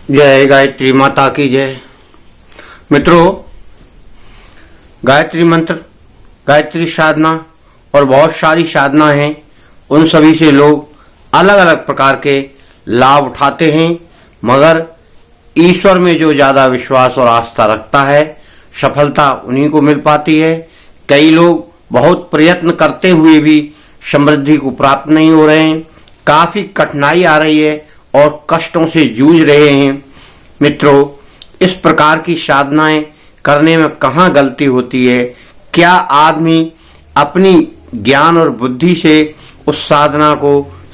जय गायत्री माता की जय। मित्रों, गायत्री मंत्र, गायत्री साधना और बहुत सारी साधना हैं, उन सभी से लोग अलग अलग प्रकार के लाभ उठाते हैं, मगर ईश्वर में जो ज्यादा विश्वास और आस्था रखता है सफलता उन्हीं को मिल पाती है। कई लोग बहुत प्रयत्न करते हुए भी समृद्धि को प्राप्त नहीं हो रहे हैं, काफी कठिनाई आ रही है और कष्टों से जूझ रहे हैं। मित्रों, इस प्रकार की साधनाएं करने में कहाँ गलती होती है? क्या आदमी अपनी ज्ञान और बुद्धि से उस साधना को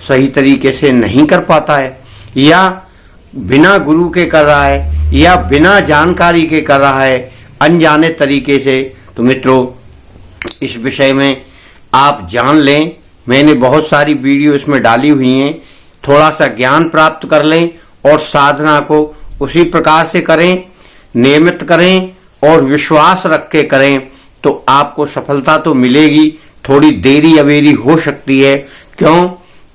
सही तरीके से नहीं कर पाता है, या बिना गुरु के कर रहा है, या बिना जानकारी के कर रहा है, अनजाने तरीके से? तो मित्रों, इस विषय में आप जान लें। मैंने बहुत सारी वीडियो इसमें डाली हुई हैं। थोड़ा सा ज्ञान प्राप्त कर लें और साधना को उसी प्रकार से करें, नियमित करें और विश्वास रख के करें, तो आपको सफलता तो मिलेगी। थोड़ी देरी अवेरी हो सकती है। क्यों?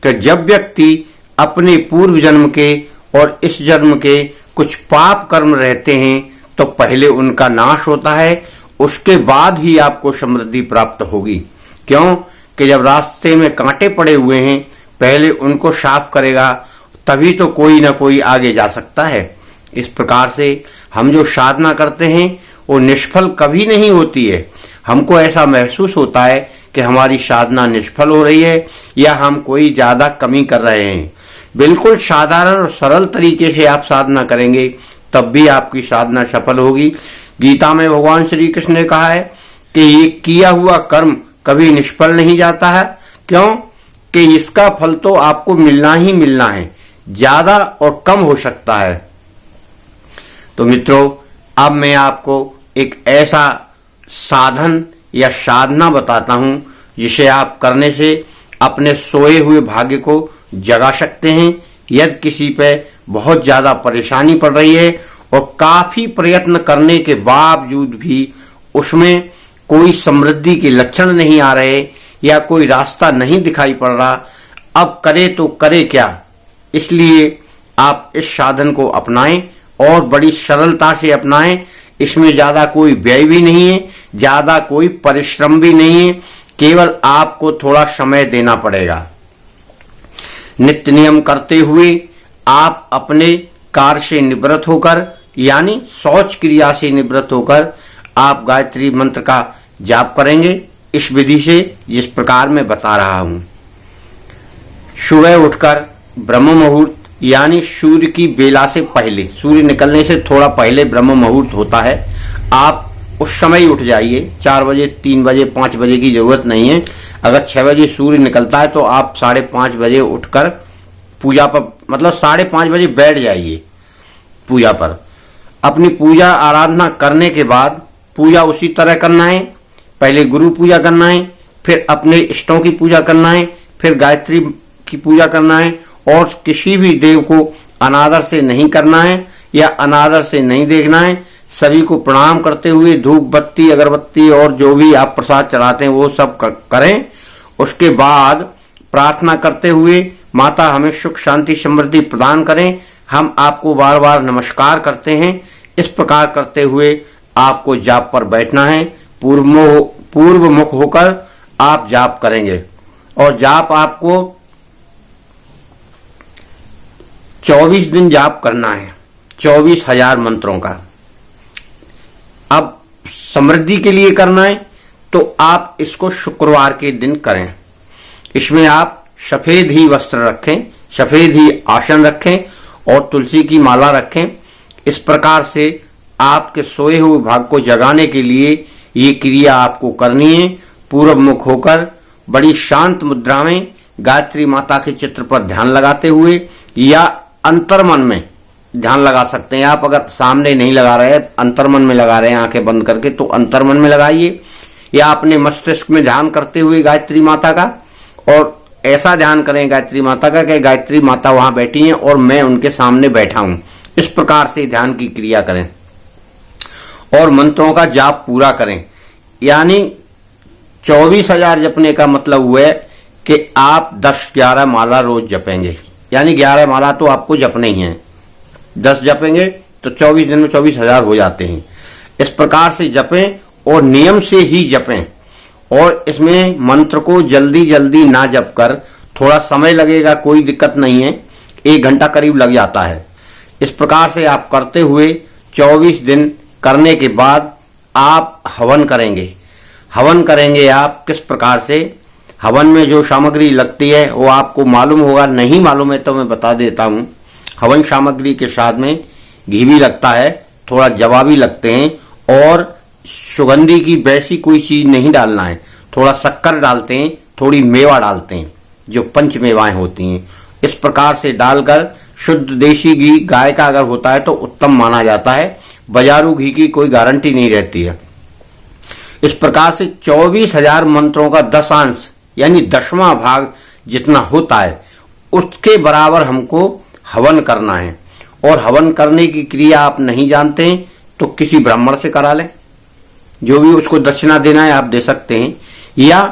कि जब व्यक्ति अपने पूर्व जन्म के और इस जन्म के कुछ पाप कर्म रहते हैं तो पहले उनका नाश होता है, उसके बाद ही आपको समृद्धि प्राप्त होगी। क्यों? कि जब रास्ते में कांटे पड़े हुए हैं, पहले उनको साफ करेगा, तभी तो कोई ना कोई आगे जा सकता है। इस प्रकार से हम जो साधना करते हैं वो निष्फल कभी नहीं होती है। हमको ऐसा महसूस होता है कि हमारी साधना निष्फल हो रही है या हम कोई ज्यादा कमी कर रहे हैं। बिल्कुल साधारण और सरल तरीके से आप साधना करेंगे तब भी आपकी साधना सफल होगी। गीता में भगवान श्री कृष्ण ने कहा है कि ये किया हुआ कर्म कभी निष्फल नहीं जाता है। क्यों? कि इसका फल तो आपको मिलना ही मिलना है, ज्यादा और कम हो सकता है। तो मित्रों, अब मैं आपको एक ऐसा साधन या साधना बताता हूं जिसे आप करने से अपने सोए हुए भाग्य को जगा सकते हैं। यदि किसी पे बहुत ज्यादा परेशानी पड़ रही है और काफी प्रयत्न करने के बावजूद भी उसमें कोई समृद्धि के लक्षण नहीं आ रहे या कोई रास्ता नहीं दिखाई पड़ रहा, अब करे तो करे क्या? इसलिए आप इस साधन को अपनाएं और बड़ी सरलता से अपनाएं। इसमें ज्यादा कोई व्यय भी नहीं है, ज्यादा कोई परिश्रम भी नहीं है, केवल आपको थोड़ा समय देना पड़ेगा। नित्य नियम करते हुए आप अपने कार्य से निवृत्त होकर, यानी शौच क्रिया से निवृत्त होकर आप गायत्री मंत्र का जाप करेंगे इस विधि से, जिस प्रकार मैं बता रहा हूं। सुबह उठकर ब्रह्म मुहूर्त, यानी सूर्य की बेला से पहले, सूर्य निकलने से थोड़ा पहले ब्रह्म मुहूर्त होता है, आप उस समय उठ जाइए। 4 बजे, 3 बजे, 5 बजे की जरूरत नहीं है। अगर 6 बजे सूर्य निकलता है तो आप 5:30 बजे उठकर पूजा पर, मतलब 5:30 बजे बैठ जाइए पूजा पर। अपनी पूजा आराधना करने के बाद पूजा उसी तरह करना है। पहले गुरु पूजा करना है, फिर अपने इष्टों की पूजा करना है, फिर गायत्री की पूजा करना है, और किसी भी देव को अनादर से नहीं करना है या अनादर से नहीं देखना है। सभी को प्रणाम करते हुए धूप बत्ती, अगरबत्ती और जो भी आप प्रसाद चढ़ाते हैं वो सब करें। उसके बाद प्रार्थना करते हुए माता हमें सुख शांति समृद्धि प्रदान करें, हम आपको बार बार नमस्कार करते हैं। इस प्रकार करते हुए आपको जाप पर बैठना है। पूर्व मुख होकर आप जाप करेंगे और जाप आपको 24 दिन जाप करना है, 24,000 मंत्रों का। अब समृद्धि के लिए करना है तो आप इसको शुक्रवार के दिन करें। इसमें आप सफेद ही वस्त्र रखें, सफेद ही आसन रखें और तुलसी की माला रखें। इस प्रकार से आपके सोए हुए भाग को जगाने के लिए ये क्रिया आपको करनी है। पूर्व मुख होकर बड़ी शांत मुद्रा में गायत्री माता के चित्र पर ध्यान लगाते हुए या अंतर्मन में ध्यान लगा सकते हैं आप। अगर सामने नहीं लगा रहे, अंतर्मन में लगा रहे हैं आंखें बंद करके, तो अंतर्मन में लगाइए, या अपने मस्तिष्क में ध्यान करते हुए गायत्री माता का। और ऐसा ध्यान करें गायत्री माता का कि गायत्री माता वहां बैठी हैं और मैं उनके सामने बैठा हूं। इस प्रकार से ध्यान की क्रिया करें और मंत्रों का जाप पूरा करें। यानी 24,000 जपने का मतलब हुआ है कि आप 10-11 माला रोज जपेंगे, यानी 11 माला तो आपको जपने ही है। 10 जपेंगे तो 24 दिन में 24,000 हो जाते हैं। इस प्रकार से जपें और नियम से ही जपें, और इसमें मंत्र को जल्दी जल्दी ना जप कर, थोड़ा समय लगेगा, कोई दिक्कत नहीं है, 1 घंटा करीब लग जाता है। इस प्रकार से आप करते हुए 24 दिन करने के बाद आप हवन करेंगे। हवन करेंगे आप किस प्रकार से? हवन में जो सामग्री लगती है वो आपको मालूम होगा, नहीं मालूम है तो मैं बता देता हूँ। हवन सामग्री के साथ में घी भी लगता है, थोड़ा जवा भी लगते हैं, और सुगंधी की वैसी कोई चीज नहीं डालना है। थोड़ा शक्कर डालते हैं, थोड़ी मेवा डालते हैं, जो पंच मेवाएं होती हैं। इस प्रकार से डालकर शुद्ध देशी घी गाय का अगर होता है तो उत्तम माना जाता है, बाजारू घी की कोई गारंटी नहीं रहती है। इस प्रकार से 24,000 मंत्रों का 10 यानी 10वां भाग जितना होता है उसके बराबर हमको हवन करना है। और हवन करने की क्रिया आप नहीं जानते हैं तो किसी ब्राह्मण से करा लें, जो भी उसको दक्षिणा देना है आप दे सकते हैं, या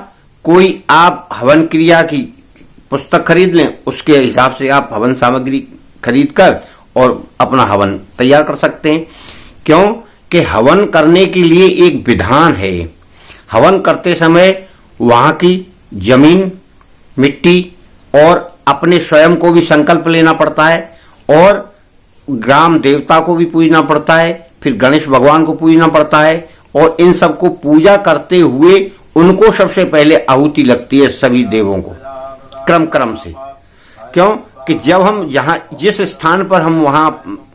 कोई आप हवन क्रिया की पुस्तक खरीद लें, उसके हिसाब से आप हवन सामग्री खरीद कर और अपना हवन तैयार कर सकते हैं। क्यों कि हवन करने के लिए एक विधान है। हवन करते समय वहां की जमीन, मिट्टी और अपने स्वयं को भी संकल्प लेना पड़ता है, और ग्राम देवता को भी पूजना पड़ता है, फिर गणेश भगवान को पूजना पड़ता है, और इन सबको पूजा करते हुए उनको सबसे पहले आहुति लगती है, सभी देवों को क्रम क्रम से। क्यों कि जब हम जहां जिस स्थान पर हम वहां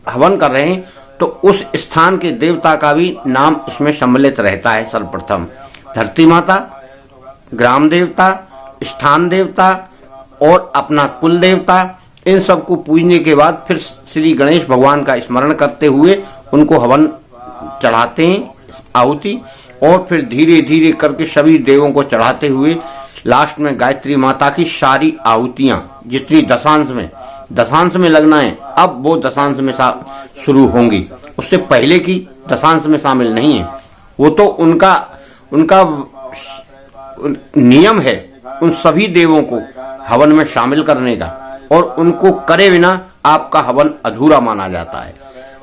हवन कर रहे हैं तो उस स्थान के देवता का भी नाम इसमें सम्मिलित रहता है। सर्वप्रथम धरती माता, ग्राम देवता, स्थान देवता और अपना कुल देवता, इन सबको पूजने के बाद फिर श्री गणेश भगवान का स्मरण करते हुए उनको हवन चढ़ाते हैं आहुति, और फिर धीरे धीरे करके सभी देवों को चढ़ाते हुए लास्ट में गायत्री माता की सारी आहुतियां जितनी दशांश में लगना है, अब वो दशांश में शुरू होंगी, उससे पहले की दशांश में शामिल नहीं है। वो तो उनका नियम है उन सभी देवों को हवन में शामिल करने का, और उनको करे बिना आपका हवन अधूरा माना जाता है।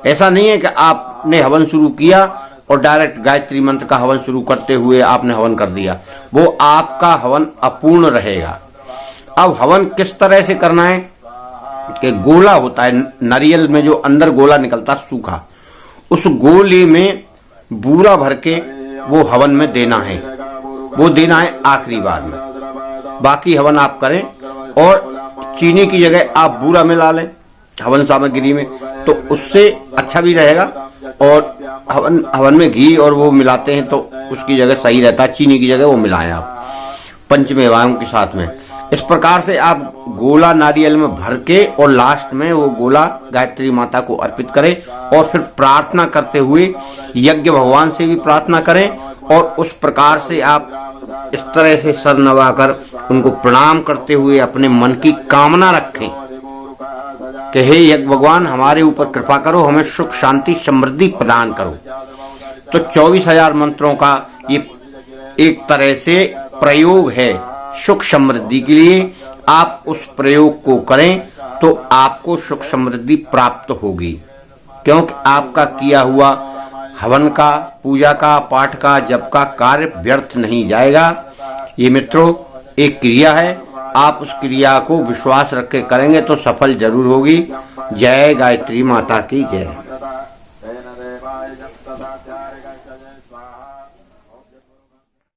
ऐसा नहीं है कि आपने हवन शुरू किया और डायरेक्ट गायत्री मंत्र का हवन शुरू करते हुए आपने हवन कर दिया, वो आपका हवन अपूर्ण रहेगा। अब हवन किस तरह से करना है कि गोला होता है नारियल में, जो अंदर गोला निकलता सूखा, उस गोले में बूरा भर के वो हवन में देना है। वो देना है आखिरी बार में, बाकी हवन आप करें, और चीनी की जगह आप बूरा मिला लें हवन सामग्री में, तो उससे अच्छा भी रहेगा। और हवन में घी और वो मिलाते हैं तो उसकी जगह सही रहता है, चीनी की जगह वो मिलाएं आप पंचमेवाओं के साथ में। इस प्रकार से आप गोला नारियल में भर के और लास्ट में वो गोला गायत्री माता को अर्पित करें, और फिर प्रार्थना करते हुए यज्ञ भगवान से भी प्रार्थना करें, और उस प्रकार से आप इस तरह से सर नवाकर उनको प्रणाम करते हुए अपने मन की कामना रखें कि हे यज्ञ भगवान, हमारे ऊपर कृपा करो, हमें सुख शांति समृद्धि प्रदान करो। तो 24,000 मंत्रों का ये एक तरह से प्रयोग है सुख समृद्धि के लिए। आप उस प्रयोग को करें तो आपको सुख समृद्धि प्राप्त होगी, क्योंकि आपका किया हुआ हवन का, पूजा का, पाठ का, जप का कार्य व्यर्थ नहीं जाएगा। ये मित्रों एक क्रिया है, आप उस क्रिया को विश्वास रख के करेंगे तो सफल जरूर होगी। जय गायत्री माता की जय।